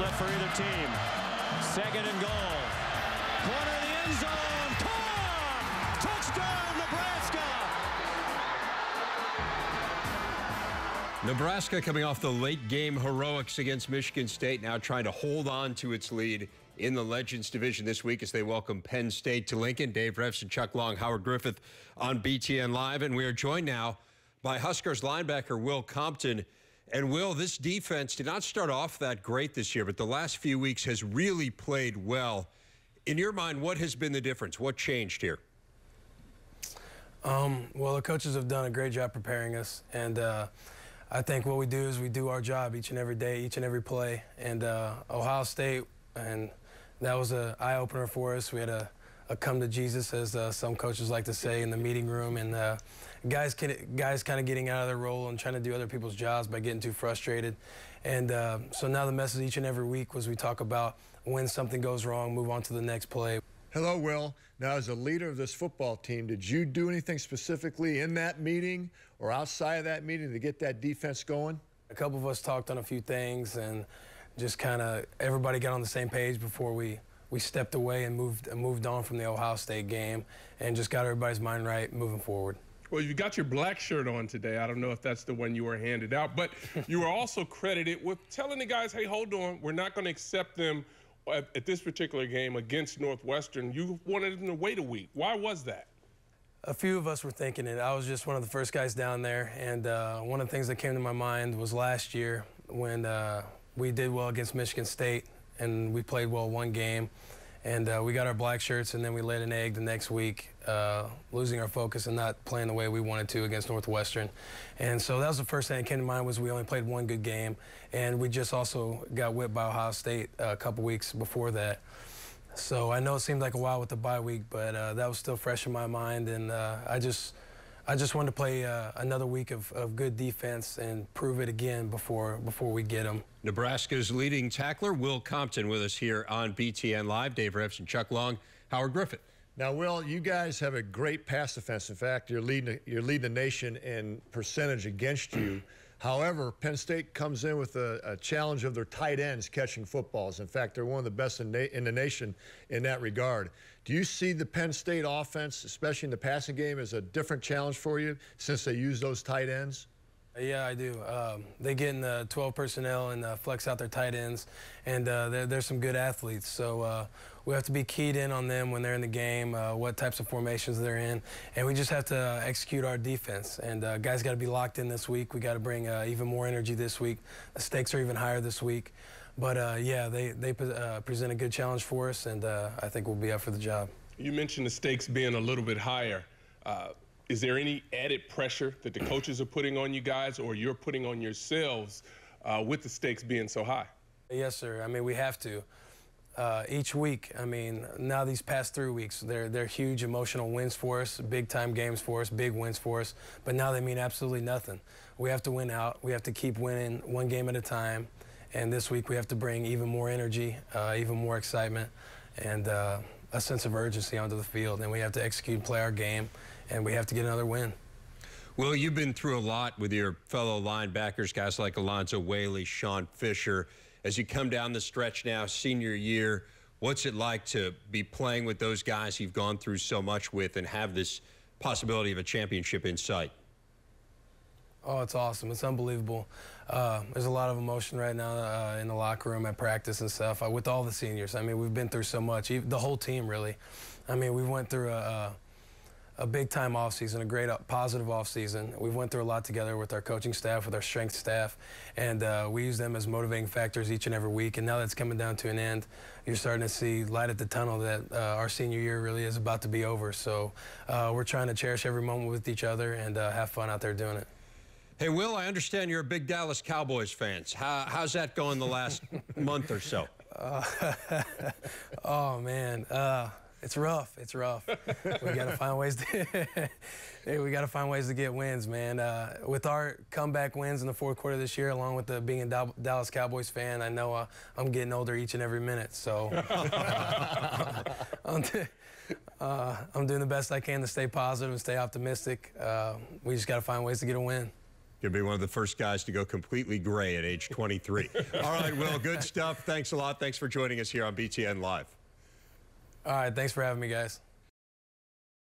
left for either team. Second and goal. Corner of the end zone. Caught! Touchdown, Nebraska! Nebraska coming off the late game heroics against Michigan State, now trying to hold on to its lead in the Legends Division this week as they welcome Penn State to Lincoln. Dave Revsine, Chuck Long, Howard Griffith on BTN Live. And we are joined now by Huskers linebacker Will Compton. And Will, this defense did not start off that great this year, but the last few weeks has really played well. In your mind, what has been the difference? What changed here? Well, the coaches have done a great job preparing us, and I think what we do is we do our job each and every day, each and every play. And Ohio State, and that was an eye-opener for us. We had a come to Jesus, as some coaches like to say, in the meeting room, and guys kind of getting out of their role and trying to do other people's jobs by getting too frustrated. And so now the message each and every week was we talk about when something goes wrong, move on to the next play. Hello, Will. Now, as a leader of this football team, did you do anything specifically in that meeting or outside of that meeting to get that defense going? A couple of us talked on a few things, and just kind of everybody got on the same page before we stepped away and moved on from the Ohio State game, and just got everybody's mind right moving forward. Well, you got your black shirt on today. I don't know if that's the one you were handed out, but you were also credited with telling the guys, hey, hold on, we're not going to accept them at this particular game against Northwestern. You wanted them to wait a week. Why was that? A few of us were thinking it. I was just one of the first guys down there, and one of the things that came to my mind was last year when we did well against Michigan State, and we played well one game, and we got our black shirts, and then we laid an egg the next week, losing our focus and not playing the way we wanted to against Northwestern. And so that was the first thing that came to mind, was we only played one good game, and we just also got whipped by Ohio State a couple weeks before that. So I know it seemed like a while with the bye week, but that was still fresh in my mind, and I just wanted to play another week of good defense and prove it again before we get them. Nebraska's leading tackler, Will Compton, with us here on BTN Live. Dave Revsine, Chuck Long, Howard Griffith. Now, Will, you guys have a great pass defense. In fact, you're leading the nation in percentage against you. However, Penn State comes in with a challenge of their tight ends catching footballs. In fact, they're one of the best in the nation in that regard. Do you see the Penn State offense, especially in the passing game, as a different challenge for you since they use those tight ends? Yeah, I do. They get in the 12 personnel and flex out their tight ends, and they're some good athletes. So we have to be keyed in on them when they're in the game, what types of formations they're in, and we just have to execute our defense. And guys got to be locked in this week. We got to bring even more energy this week. The stakes are even higher this week. But yeah, they present a good challenge for us, and I think we'll be up for the job. You mentioned the stakes being a little bit higher. Is there any added pressure that the coaches are putting on you guys, or you're putting on yourselves with the stakes being so high? Yes, sir. I mean, we have to. Each week, I mean, now these past 3 weeks, they're huge emotional wins for us, big-time games for us, big wins for us, but now they mean absolutely nothing. We have to win out. We have to keep winning one game at a time, and this week we have to bring even more energy, even more excitement, and a sense of urgency onto the field, and we have to execute and play our game, and we have to get another win. Well, you've been through a lot with your fellow linebackers, guys like Alonzo Whaley, Sean Fisher. As you come down the stretch now, senior year, what's it like to be playing with those guys you've gone through so much with and have this possibility of a championship in sight? Oh, it's awesome. It's unbelievable. There's a lot of emotion right now in the locker room, at practice and stuff, with all the seniors. I mean, we've been through so much, the whole team, really. I mean, we went through a big-time offseason, a great positive offseason. We've went through a lot together with our coaching staff, with our strength staff, and we use them as motivating factors each and every week. And now that's coming down to an end, you're starting to see light at the tunnel that our senior year really is about to be over. So we're trying to cherish every moment with each other and have fun out there doing it. Hey, Will, I understand you're a big Dallas Cowboys fan. How's that going the last month or so? Oh, man. It's rough. It's rough. We got to find ways to get wins, man. With our comeback wins in the fourth quarter this year, along with being a Dallas Cowboys fan, I know I'm getting older each and every minute. So I'm doing the best I can to stay positive and stay optimistic. We just got to find ways to get a win. Going to be one of the first guys to go completely gray at age 23. All right, Will, good stuff. Thanks a lot. Thanks for joining us here on BTN Live. All right, thanks for having me, guys.